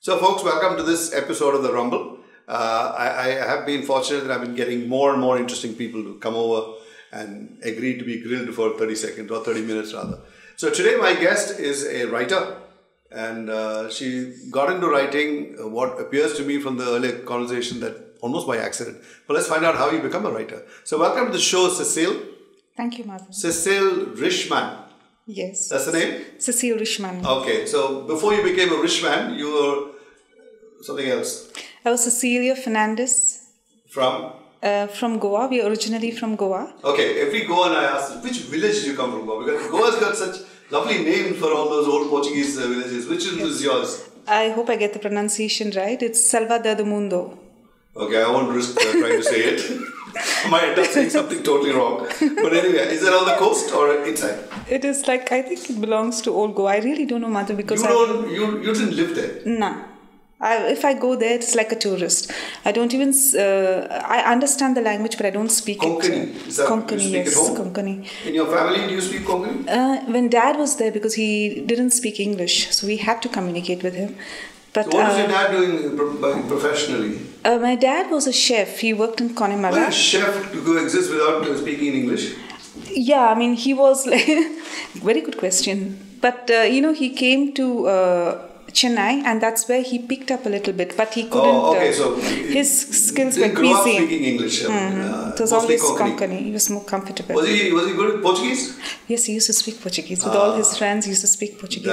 So folks, welcome to this episode of The Rumble. I have been fortunate that I've been getting more and more interesting people to come over and agree to be grilled for 30 seconds or 30 minutes rather. So today my guest is a writer and she got into writing what appears to me from the earlier conversation that almost by accident. But let's find out how you become a writer. So welcome to the show, Cecile. Thank you, Madhav. Cecile Rischmann. Yes. That's the name? Cecile Rischmann. Okay, so before you became a Rischmann, you were something else. I was Cecilia Fernandez. From? From Goa. We are originally from Goa. Okay, every Goan I ask, which village did you come from Goa? Because Goa's got such lovely names for all those old Portuguese villages. Which is yours? I hope I get the pronunciation right. It's Salvador do Mundo. Okay, I won't risk trying to say it. I might end up saying something totally wrong. But anyway, is it on the coast or inside? It is like, I think it belongs to old Goa. I really don't know, Madhav, because you didn't live there? No. If I go there, it's like a tourist. I don't even... I understand the language, but I don't speak Konkani. it. Is that Konkani, you speak yes. at home? Konkani. In your family, do you speak Konkani? When Dad was there, because he didn't speak English, so we had to communicate with him. But, so what was your dad doing professionally? My dad was a chef. He worked in Connemara. Well, a chef to coexist without speaking English? Yeah, I mean, he was like... Very good question. But, he came to... Chennai, and that's where he picked up a little bit, but he couldn't. Oh, okay. So his skills were grew up cuisine. speaking English. It was always Konkani. He was more comfortable. Was he good at Portuguese? Yes, he used to speak Portuguese with all his friends. He used to speak Portuguese.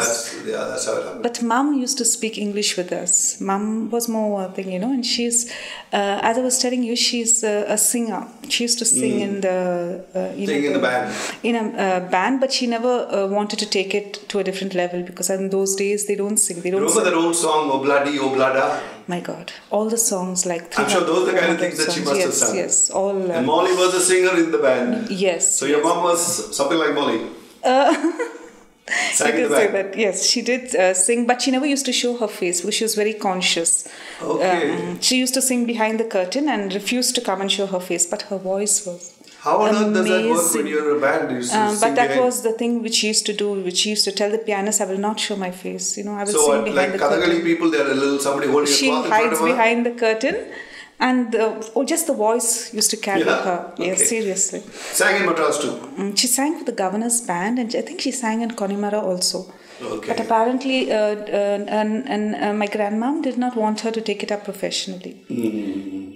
That's how it happened. But Mum used to speak English with us. Mum was more thing, and she's, as I was telling you, she's a singer. She used to sing in the in the band. In a band, but she never wanted to take it to a different level because in those days they don't sing. Remember that old song, Obladi, Oblada? My God. All the songs like... I'm sure those are the kind of things that she must have sung. Yes, all... and Molly was a singer in the band. Yes. So your mom was something like Molly? Sang in the band. Say that. Yes, she did sing, but she never used to show her face because she was very conscious. Okay. She used to sing behind the curtain and refused to come and show her face, but her voice was... How on earth does that work when you're a band? But that was the thing which she used to do, which she used to tell the pianist, I will not show my face. I will sing behind the curtain. So like Kathakali people, they're a little somebody holding a cloth in front of her? She hides behind the curtain and just the voice used to carry her. Okay. Yes, seriously. Sang in Madras too? She sang for the governor's band and I think she sang in Connemara also. Okay. But apparently my grandmom did not want her to take it up professionally. Mm-hmm.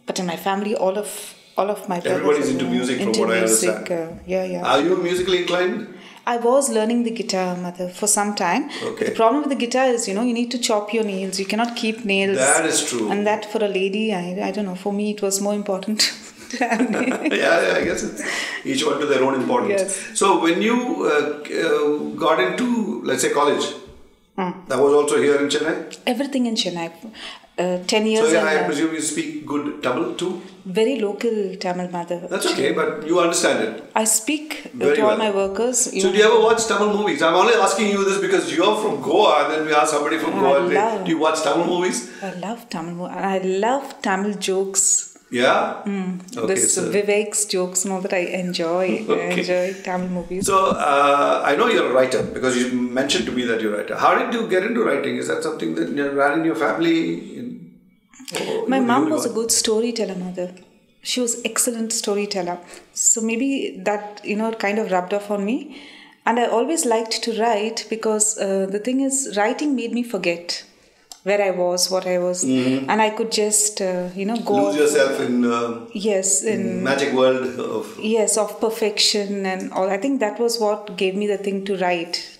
But in my family, all of my brothers... Everybody's into music from what I understand. Yeah. Are you musically inclined? I was learning the guitar, Madhav, for some time. Okay. The problem with the guitar is, you need to chop your nails. You cannot keep nails. That is true. And that for a lady, I don't know, for me it was more important to have nails. Yeah, I guess it's each one to their own importance. Yes. So when you got into, let's say, college, that was also here in Chennai? Everything in Chennai. 10 years. So I presume you speak good Tamil too? Very local Tamil, Madhav. That's okay, but you understand it. I speak to all my workers. So do you ever watch Tamil movies? I'm only asking you this because you're from Goa and then we ask somebody from Goa. Do you watch Tamil movies? I love Tamil movies. I love Tamil jokes. Yeah? Okay, Vivek's jokes and all that I enjoy. Okay. I enjoy Tamil movies. So, I know you're a writer because you mentioned to me that you're a writer. How did you get into writing? Is that something that ran in your family? My mom was a good storyteller, Mother. She was excellent storyteller. So maybe that, kind of rubbed off on me. And I always liked to write because the thing is, writing made me forget where I was, what I was. Mm-hmm. And I could just, go... Lose yourself in... yes, in... magic world of... Yes, of perfection and all. I think that was what gave me the thing to write.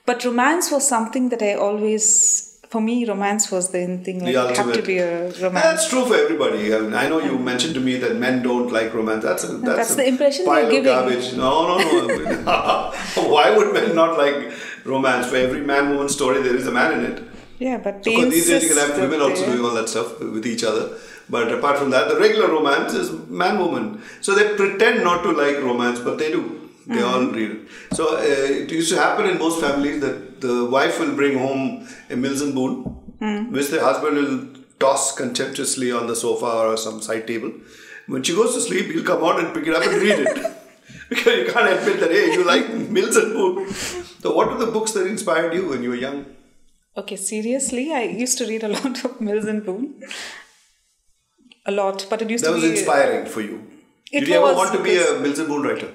But romance was something that I always... For me, romance was the thing. Like, it had to be a romance. That's true for everybody. I know you mentioned to me that men don't like romance. That's the impression pile you're giving. Garbage. No. Why would men not like romance? For every man-woman story, there is a man in it. Yeah, but because these days you can have women also doing all that stuff with each other. But apart from that, the regular romance is man-woman. So they pretend not to like romance, but they do. They all read it. So it used to happen in most families that the wife will bring home a Mills and Boon, which the husband will toss contemptuously on the sofa or some side table. When she goes to sleep, he'll come out and pick it up and read it. Because you can't admit that, hey, you like Mills and Boon. So what were the books that inspired you when you were young? Okay, seriously, I used to read a lot of Mills and Boon. A lot, but it used that to be... That was inspiring for you. Did you ever want to be a Mills and Boon writer?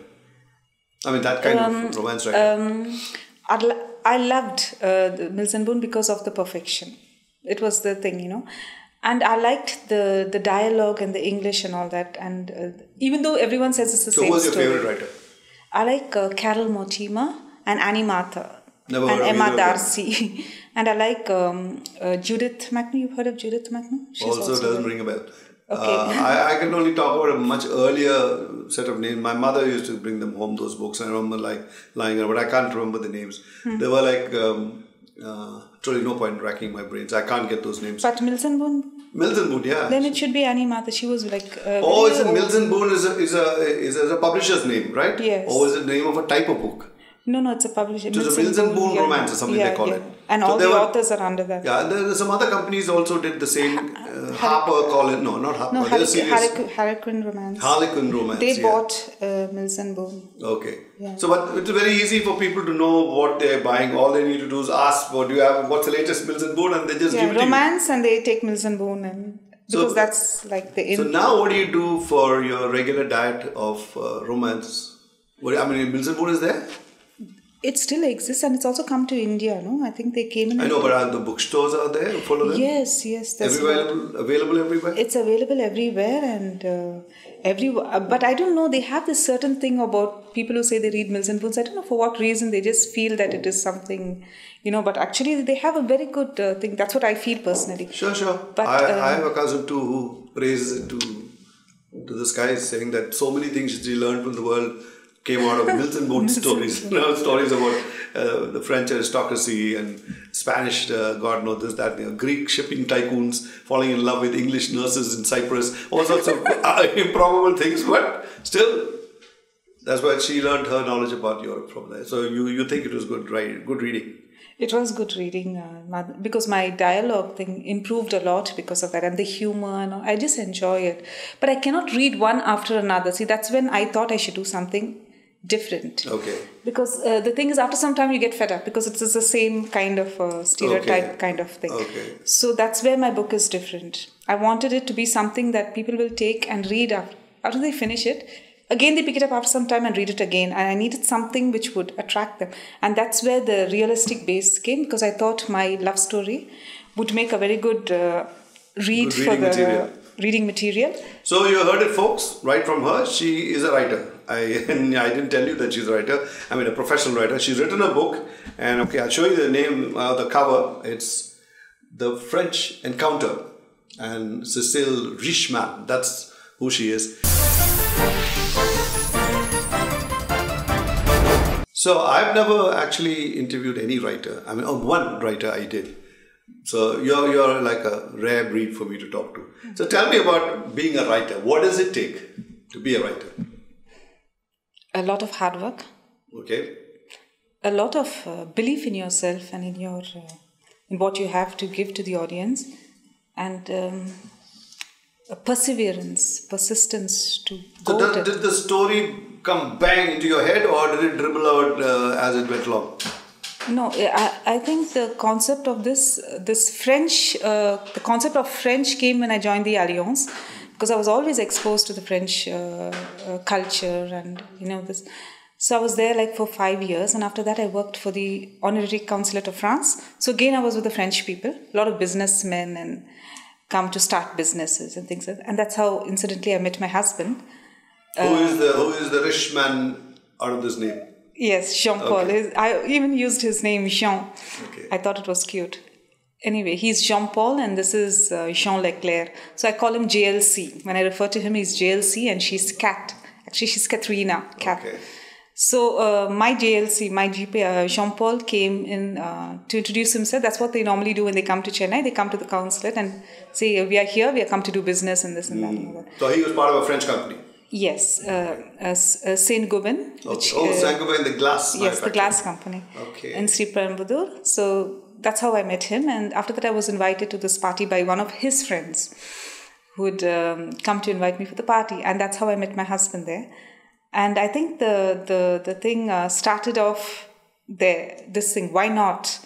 I mean, that kind of romance writer. I loved Mills and Boon because of the perfection. It was the thing, you know. And I liked the dialogue and the English and all that. And even though everyone says it's the same story. So who was your favorite writer? I like Carol Mortimer and Annie Martha. Never and heard of Emma Darcy. And I like Judith McNamee. You've heard of Judith McNamee? Also doesn't ring a bell. Okay. I can only talk about a much earlier set of names. My mother used to bring them home, those books. I remember like lying around, but I can't remember the names. They were like, truly no point racking my brains. I can't get those names. But Mills and Boon? Mills and Boon, yeah. Then it should be Annie Martha. She was like... Mills and Boon is a publisher's name, right? Yes. Or is it the name of a type of book? No, it's a publisher. So it's a Mills and Boon romance or something they call it. And all the authors are under that. Yeah, there some other companies also did the same. Harper call it, not Harper. No, Harlequin Romance. Harlequin Romance. They bought Mills and Boon. Okay. Yeah. So, but it's very easy for people to know what they're buying. All they need to do is ask, "What do you have? What's the latest Mills and Boon?" And they just give it to you. Romance, and they take Mills and Boon, and because that's like the. So now, what do you do for your regular diet of romance? Mills and Boon is there. It still exists, and it's also come to India, no? I think they came in... I know, but are the bookstores out there full of them? Yes. Available everywhere? It's available everywhere, and but I don't know, they have this certain thing about people who say they read Mills and Boons. I don't know for what reason, they just feel that it is something, but actually they have a very good thing. That's what I feel personally. Sure. But I have a cousin too who praises it to the skies, saying that so many things she learned from the world came out of Mills and Boon stories. Stories about the French aristocracy and Spanish, God knows this, that, Greek shipping tycoons falling in love with English nurses in Cyprus, all sorts of improbable things, but still, that's why she learned her knowledge about Europe from there. So you think it was good reading? It was good reading because my dialogue thing improved a lot because of that, and the humor, and I just enjoy it. But I cannot read one after another. See, that's when I thought I should do something different. Okay. Because the thing is, after some time you get fed up because it's the same kind of stereotype kind of thing. Okay. So that's where my book is different. I wanted it to be something that people will take and read after they finish it. Again, they pick it up after some time and read it again. And I needed something which would attract them. And that's where the realistic base came, because I thought my love story would make a very good reading material. So you heard it, folks, right from her. She is a writer. I didn't tell you that she's a writer. A professional writer. She's written a book. And I'll show you the name, the cover. It's The French Encounter. And Cecile Rischmann. That's who she is. So I've never actually interviewed any writer. One writer I did. So you're like a rare breed for me to talk to. So tell me about being a writer. What does it take to be a writer? A lot of hard work. Okay. A lot of belief in yourself and in what you have to give to the audience, and a persistence to go. So did the story come bang into your head, or did it dribble out as it went along? No, I think the concept of this French, the concept of French came when I joined the Alliance, because I was always exposed to the French culture and this. So I was there for 5 years, and after that I worked for the Honorary Consulate of France. So again I was with the French people, a lot of businessmen, and come to start businesses and things like that. And that's how incidentally I met my husband. Who is the rich man out of this name? Yes, Jean-Paul. Okay. I even used his name, Jean. Okay. I thought it was cute. Anyway, he's Jean-Paul and this is Jean Leclerc. So I call him JLC. When I refer to him, he's JLC and she's Cat. Actually, she's Katrina. Cat. Okay. So my JLC, my GP, Jean-Paul came in to introduce himself. That's what they normally do when they come to Chennai. They come to the consulate and say, we are here, we are come to do business and this and that. And that. So he was part of a French company? Yes, Saint-Gobain. Saint-Gobain, the glass. Yes, the glass company. Okay. In Sri Perambudur. So that's how I met him. And after that, I was invited to this party by one of his friends who would come to invite me for the party. And that's how I met my husband there. And I think the thing started off there, this thing, why not?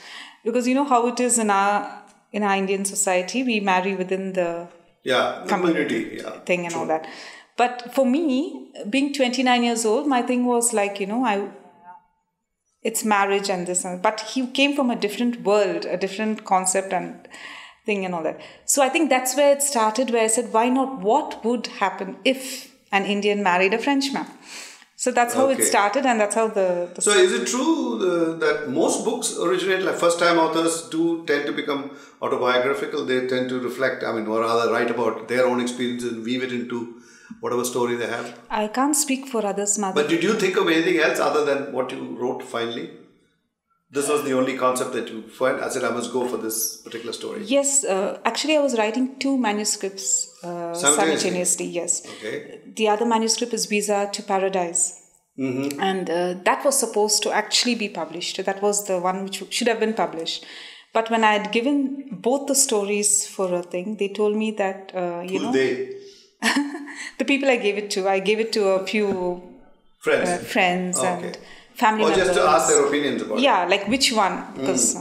Because you know how it is in our Indian society, we marry within the community thing and all that. But for me, being 29 years old, my thing was like, it's marriage and this and that. But he came from a different world, a different concept and thing and all that. So I think that's where it started, where I said, why not? What would happen if an Indian married a Frenchman? So that's how it started, and that's how the So is it true that most books originate, like first-time authors do tend to become autobiographical? They tend to reflect, or rather write about their own experiences and weave it into whatever story they have? I can't speak for others, Madhav. But did you think of anything else other than what you wrote finally? This was the only concept that you found. I said, I must go for this particular story. Yes, actually I was writing 2 manuscripts simultaneously. Yes. Okay. The other manuscript is Visa to Paradise. Mm-hmm. And that was supposed to actually be published. That was the one which should have been published. But when I had given both the stories for a thing, they told me that, They? the people I gave it to a few friends and family members. Or just to ask their opinions about it. Yeah, like which one? Because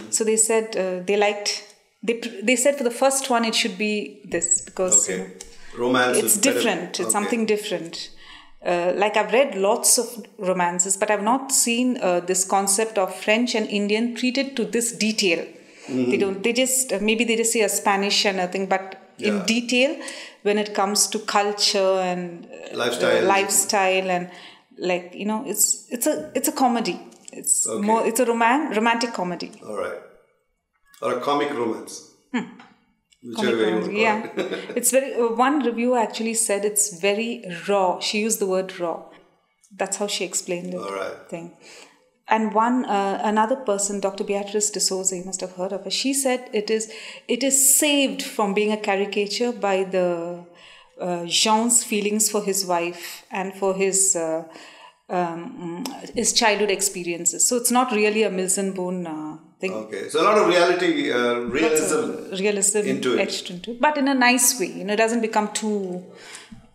so they said they liked. They said for the first one it should be this because romance. It's different. It's something different. Like I've read lots of romances, but I've not seen this concept of French and Indian treated to this detail. Mm-hmm. They don't. They just maybe they just say a Spanish and a thing, but in detail when it comes to culture and lifestyle and like it's a comedy. It's more. It's a romantic comedy. All right, or a comic romance. Whichever way you want to call it. It's very. One reviewer actually said it's very raw. She used the word raw. That's how she explained it. All right. Thing. And another person, Dr. Beatrice de Souza, you must have heard of her. She said it is saved from being a caricature by the Jean's feelings for his wife and for his childhood experiences. So it's not really a Mills and Boon thing. Okay, so a lot of realism into it. Etched into it, but in a nice way. It doesn't become too.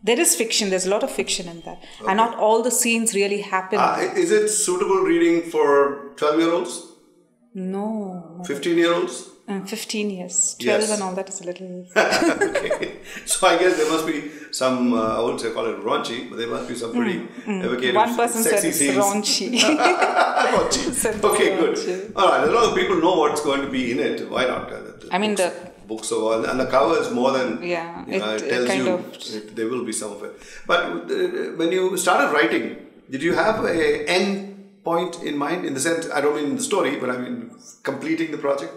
There is fiction. There's a lot of fiction in that, and not all the scenes really happen. Is it suitable reading for 12-year-olds? No. 15-year-olds? 15 years. 12 and all that is a little... Okay. So I guess there must be some, I wouldn't say call it raunchy, but there must be some pretty evocative, one person sexy said scenes. Raunchy. Raunchy. Okay, good. All right, a lot of people know what's going to be in it. Why not? The books of all, and the cover is more than... it tells you there will be some of it. But when you started writing, did you have an end point in mind? In the sense, I don't mean in the story, but I mean completing the project?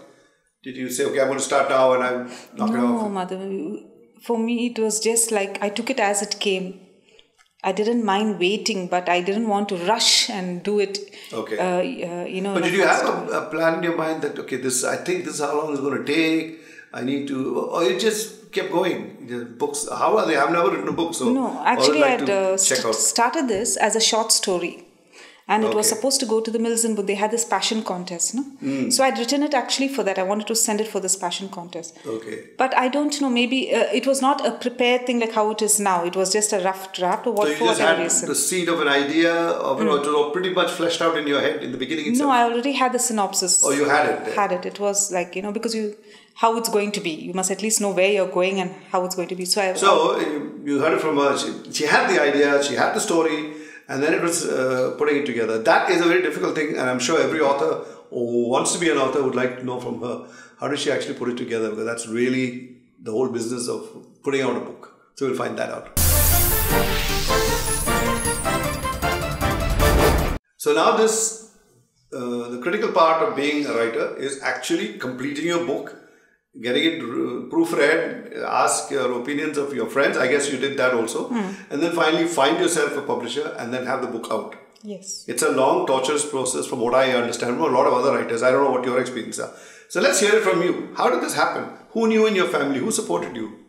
Did you say, okay, I'm going to start now and I'm knock it off? No, Madhav. For me, it was just like I took it as it came. I didn't mind waiting, but I didn't want to rush and do it. Okay. But did you have a plan in your mind that, okay, I think this is how long it's going to take, I need to, or you just kept going? The books, how are they? I've never written a book, so... No, actually I had started this as a short story. And it was supposed to go to the Mills and Boon. They had this passion contest, no? So I'd written it actually for that. I wanted to send it for this passion contest. Okay. But I don't know, maybe it was not a prepared thing like how it is now. It was just a rough draft or what. So you just had the seed of an idea of it was pretty much fleshed out in your head in the beginning itself? No, I already had the synopsis. Oh, you had it there. Had it. It was like, because how it's going to be. You must at least know where you're going and how it's going to be. So you heard it from her. She had the idea, she had the story, and then it was putting it together. That is a very difficult thing, and I'm sure every author who wants to be an author would like to know from her, how does she actually put it together? Because that's really the whole business of putting out a book. So we'll find that out. So now the critical part of being a writer is actually completing your book, getting it proofread, ask your opinions of your friends. I guess you did that also. And then finally find yourself a publisher and then have the book out. Yes. It's a long, torturous process from what I understand from a lot of other writers. I don't know what your experiences are. So let's hear it from you. How did this happen? Who knew in your family? Who supported you?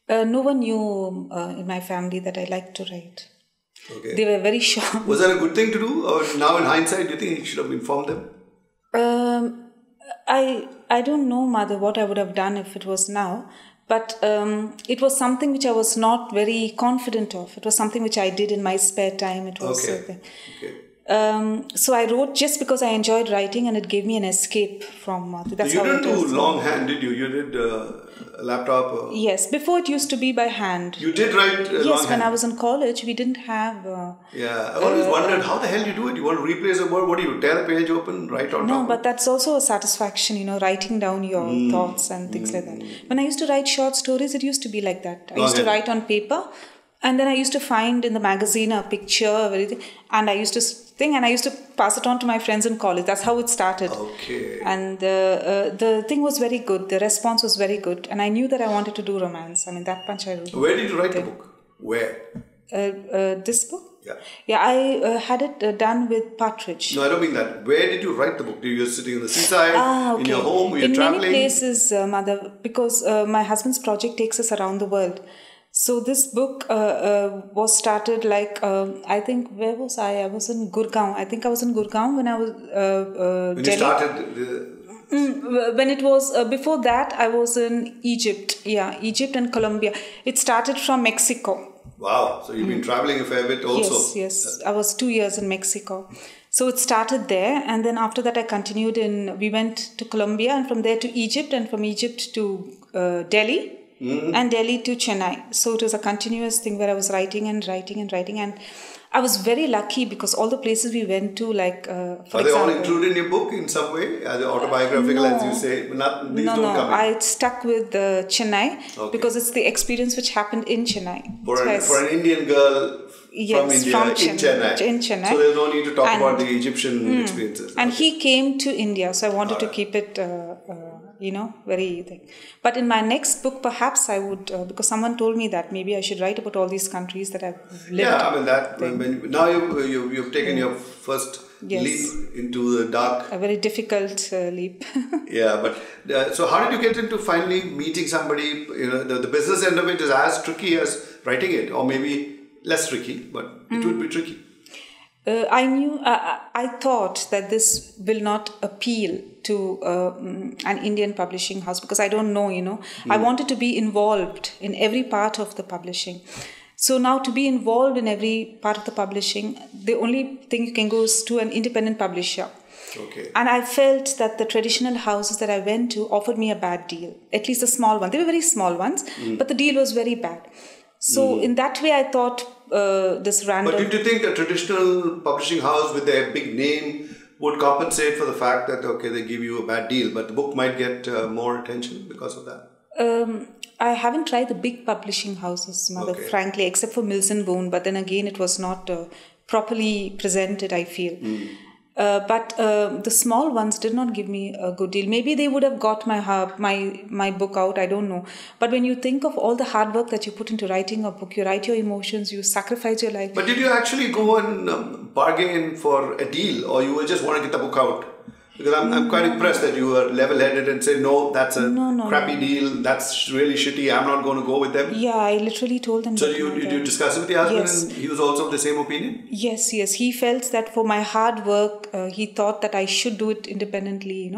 No one knew in my family that I liked to write. Okay. They were very shocked. Was that a good thing to do? Or now in hindsight, do you think you should have informed them? I don't know, Madhav, what I would have done if it was now. But it was something which I was not very confident of. It was something which I did in my spare time. It was So I wrote just because I enjoyed writing and it gave me an escape from... That's you didn't do longhand, did you? You did laptop? Or... Yes, before it used to be by hand. You did write longhand? Yes, when I was in college, we didn't have... I always wondered, how the hell you do it? You want to replace a word? What do you tear a page open, write on top? No, but that's also a satisfaction, writing down your thoughts and things like that. When I used to write short stories, it used to be like that. I used to write on paper. And then I used to find in the magazine a picture, everything, and I used to think, and I used to pass it on to my friends in college. That's how it started. Okay. And the thing was very good. The response was very good, and I knew that I wanted to do romance. I mean, that much I wrote. Where did you write the book? Where? This book? Yeah. Yeah, I had it done with Partridge. No, I don't mean that. Where did you write the book? You were sitting on the seaside, in your home, were you traveling? In many places, Madhav, because my husband's project takes us around the world. So this book was started I think, where was I? I was in Gurgaon. I think I was in Gurgaon when I was when Delhi. You started when it was, before that, I was in Egypt. Yeah, Egypt and Colombia. It started from Mexico. Wow. So you've been traveling a fair bit also. Yes. I was 2 years in Mexico. So it started there. And then after that, I continued we went to Colombia and from there to Egypt and from Egypt to Delhi. And Delhi to Chennai. So it was a continuous thing where I was writing and I was very lucky because all the places we went to, are they all included in your book in some way? As autobiographical, as you say? These don't come in. I stuck with Chennai because it's the experience which happened in Chennai. For an Indian girl from India in Chennai. So there's no need to talk about the Egyptian experiences. And he came to India, so I wanted to keep it... very thing. But in my next book, perhaps I would, because someone told me that maybe I should write about all these countries that I've lived. Yeah, I mean now you've taken your first leap into the dark. A very difficult leap. Yeah, but so how did you get into finally meeting somebody? The business end of it is as tricky as writing it, or maybe less tricky, but it would be tricky. I thought that this will not appeal to an Indian publishing house because I don't know, I wanted to be involved in every part of the publishing. So now to be involved in every part of the publishing, the only thing you can go is to an independent publisher. Okay. And I felt that the traditional houses that I went to offered me a bad deal, at least a small one. They were very small ones, but the deal was very bad. So in that way, I thought this random... But did you think a traditional publishing house with their big name would compensate for the fact that, they give you a bad deal, but the book might get more attention because of that? I haven't tried the big publishing houses, Madhav, frankly, except for Mills and Boon. But then again, it was not properly presented, I feel. But the small ones did not give me a good deal. Maybe they would have got my book out, I don't know. But when you think of all the hard work that you put into writing a book, you write your emotions, you sacrifice your life. But did you actually go and bargain for a deal, or you just want to get the book out? Because I'm quite impressed that you were level-headed and said, no, that's a crappy deal, that's really shitty, I'm not going to go with them. Yeah, I literally told them. So did you discuss it with your husband and he was also of the same opinion? Yes. He felt that for my hard work, he thought that I should do it independently,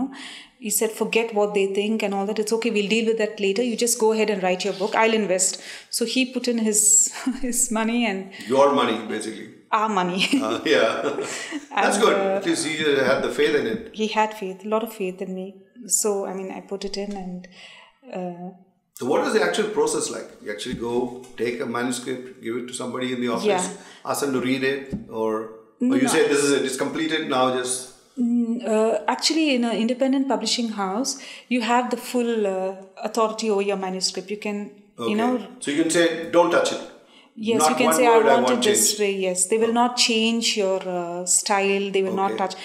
He said, forget what they think and all that. It's okay, we'll deal with that later. You just go ahead and write your book. I'll invest. So he put in his money and... Your money, basically. Our money. Yeah. That's good. At least he had the faith in it. He had faith, a lot of faith in me. So, I put it in and... So what was the actual process like? You actually go, take a manuscript, give it to somebody in the office, ask them to read it, or you say, this is it, it's completed, now just... Actually, in an independent publishing house, you have the full authority over your manuscript. You can, So you can say, don't touch it. Yes, not you can say, I want it this way. Yes, they will not change your style. They will not touch.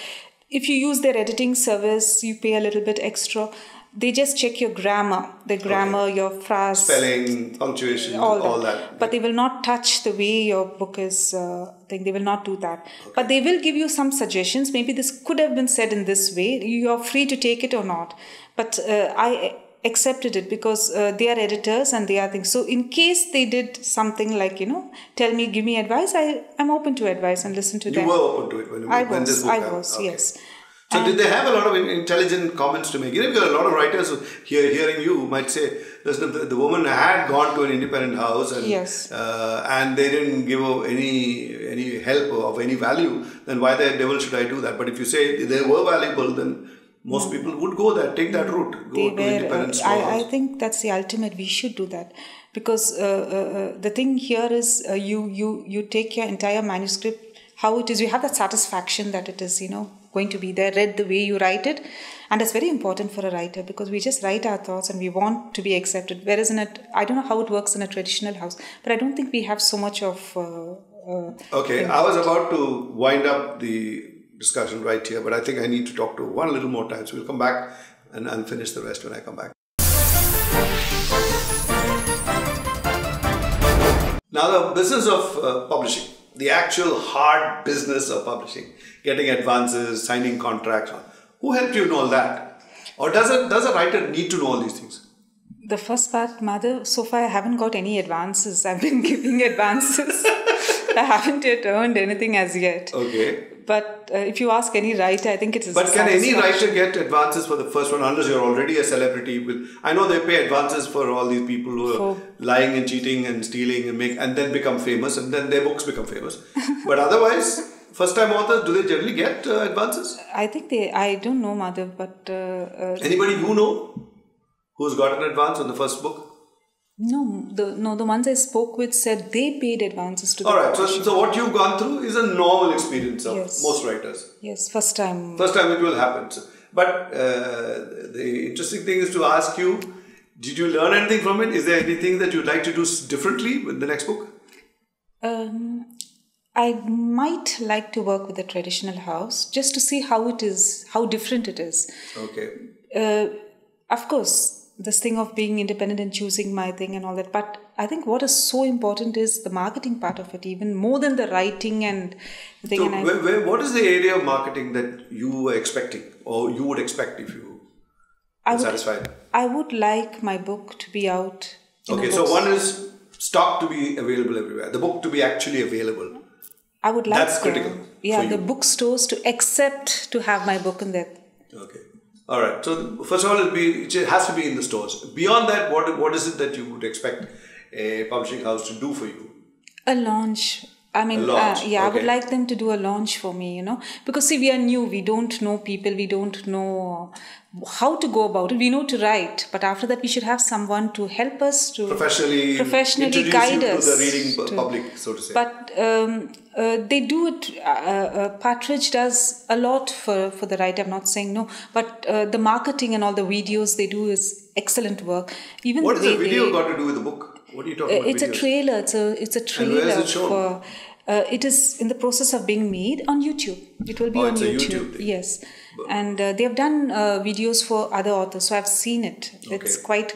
If you use their editing service, you pay a little bit extra. They just check your grammar, your phrase, spelling, punctuation, all that. But they will not touch the way your book is. They will not do that. But they will give you some suggestions. Maybe this could have been said in this way. You are free to take it or not. But I accepted it because they are editors and they are things. So in case they did something like, tell me, give me advice, I'm open to advice and listen to them. You were open to it when this book I was, yes. So did they have a lot of intelligent comments to make? Because a lot of writers hearing you might say, the woman had gone to an independent house and they didn't give any help of any value, then why the devil should I do that? But if you say they were valuable, then most people would go there, take that route, go to independent small house. I think that's the ultimate. We should do that, because the thing here is you take your entire manuscript, how it is. You have that satisfaction that it is going to be there, read the way you write it, and it's very important for a writer, because we just write our thoughts and we want to be accepted. Whereas I don't know how it works in a traditional house, but I don't think we have so much of. Okay, I was about to wind up the discussion right here, but I think I need to talk to one little more time. So we'll come back and I'll finish the rest when I come back. Now, the business of publishing, the actual hard business of publishing, getting advances, signing contracts. Who helped you in all that? Or does a writer need to know all these things? The first part, Madhav, so far I haven't got any advances. I've been giving advances. I haven't yet earned anything as yet. Okay. But if you ask any writer, I think it is. But can any writer get advances for the first one unless you're already a celebrity? I know they pay advances for all these people who are lying and cheating and stealing and then become famous, and then their books become famous. But otherwise, first-time authors, do they generally get advances? I think I don't know, Madhav, but anybody you know who's got an advance on the first book? No, the ones I spoke with said they paid advances to the Alright, so what you've gone through is a normal experience of most writers. Yes, first time it will happen. But the interesting thing is to ask you, did you learn anything from it? Is there anything that you'd like to do differently with the next book? I might like to work with a traditional house just to see how it is, how different it is. Okay. Of course, this thing of being independent and choosing my thing and all that. But I think what is so important is the marketing part of it, even more than the writing and the thing. So what is the area of marketing that you were expecting, or you would expect if you were satisfied? I would like my book to be out. Okay, so one is stock to be available everywhere. The book to be actually available. I would like that's critical. Yeah, the bookstores to accept to have my book in there. Okay. All right. So first of all, it has to be in the stores. Beyond that, what is it that you would expect a publishing house to do for you? A launch. I mean, I would like them to do a launch for me, because see, we are new. We don't know people. We don't know how to go about it. We know to write, but after that, we should have someone to help us to professionally guide us to the reading public, so to say. But they do it. Partridge does a lot for the writer. I'm not saying no, but the marketing and all the videos they do is excellent work. Even what does the video got to do with the book? What are you talking about? It's videos? A trailer. It's a trailer. And where is it shown? It is in the process of being made on YouTube. It will be on YouTube. Yes. And they have done videos for other authors. So I've seen it. It's quite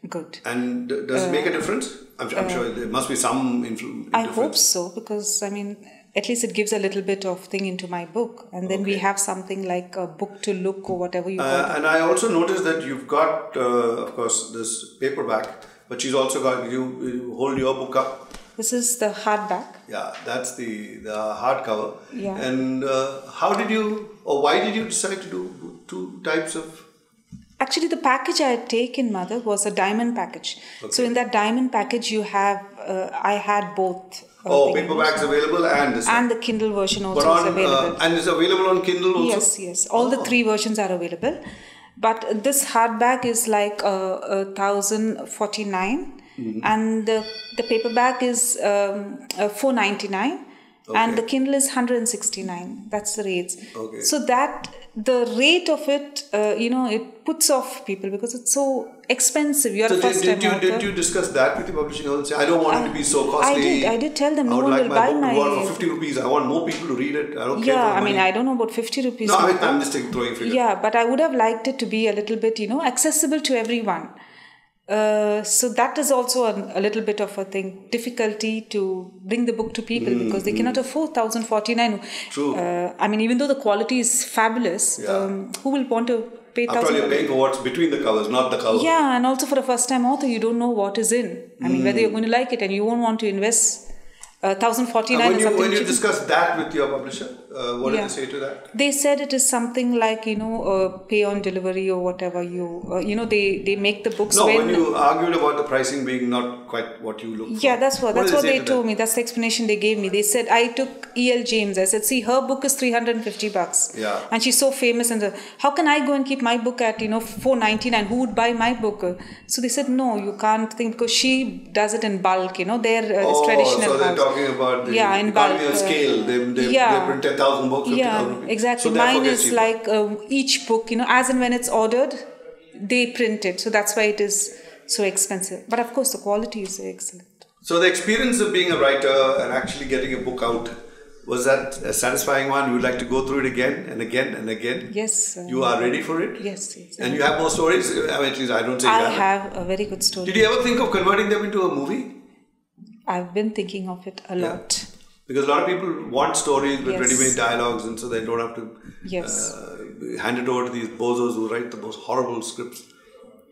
good. And does it make a difference? I'm sure there must be some influence. I hope so, because at least it gives a little bit of thing into my book. And then we have something like a book to look or whatever you call it. And I also noticed that you've got, of course, this paperback. But she's also got, you hold your book up. This is the hardback. Yeah, that's the hardcover. Yeah. And why did you decide to do two types of? Actually, the package I had taken, Madhav, was a diamond package. Okay. So in that diamond package, you have, I had both. Paperbacks available and the Kindle version also is available. And it's available on Kindle also? Yes. All the three versions are available. But this hardback is like 1,049, and the paperback is 499, and the Kindle is 169. That's the rates. Okay. So that the rate of it, it puts off people because it's so expensive. You're a first-time author. Did you discuss that with the publishing house? I don't want it to be so costly. I did tell them, no one will buy my book to go out for 50 rupees. I want more people to read it. I don't care for money. I don't know about 50 rupees. No, I'm just throwing figures. Yeah, but I would have liked it to be a little bit, accessible to everyone. So that is also a little bit of a thing, difficulty to bring the book to people because they cannot afford 1,049. True. Even though the quality is fabulous, who will want to pay 1,000? After all, you're paying for what's between the covers, not the cover. Yeah, and also for a first-time author, you don't know what is in. Whether you're going to like it, and you won't want to invest 1,049. When you discuss that with your publisher, what did they say to that? They said it is something like pay on delivery or whatever they make the books. When you argued about the pricing being not quite what you look for. Yeah, that's what they told me. That's the explanation they gave me. They said I took E.L. James. I said, see, her book is $350. Yeah. And she's so famous. And how can I go and keep my book at, $4.99? Who would buy my book? So they said, no, you can't think, because she does it in bulk, their traditional so they're house. talking about the in bulk, scale. They print 10,000 books, 50,000 books. Exactly. So mine is like each book, as and when it's ordered, they print it. So that's why it is so expensive. But of course, the quality is excellent. So the experience of being a writer and actually getting a book out, was that a satisfying one? You would like to go through it again and again and again? Yes. You are ready for it? Yes. And you have more stories? I mean, at least I don't say I have a very good story. Did you ever think of converting them into a movie? I've been thinking of it a lot. Because a lot of people want stories with ready-made dialogues, and so they don't have to hand it over to these bozos who write the most horrible scripts.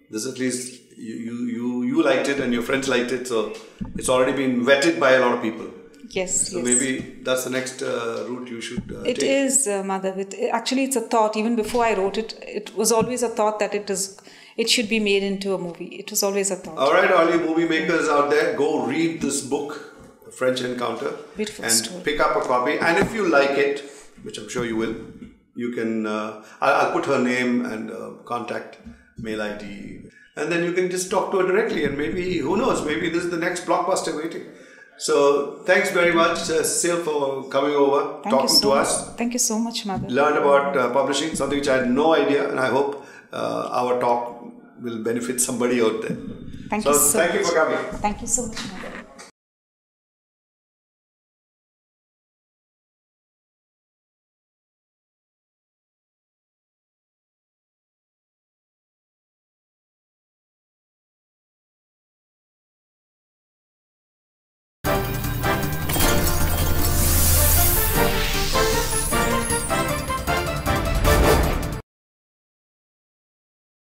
This at least you liked it and your friends liked it, so it's already been vetted by a lot of people. Yes. So maybe that's the next route you should take. It is, Madhav. Actually, it's a thought. Even before I wrote it, it was always a thought that it should be made into a movie. It was always a thought. All right, all you movie makers out there, go read this book, French Encounter, Beautiful and story. Pick up a copy. And if you like it, which I'm sure you will, you can. I'll put her name and contact, mail ID, and then you can just talk to her directly. And maybe, who knows? Maybe this is the next blockbuster waiting. So thanks very much, Cecile, for coming over, talking to us. Thank you so much, Madhav. Learned about publishing, something which I had no idea, and I hope our talk will benefit somebody out there. Thank you so much. Thank you for coming. Thank you so much, Madhav.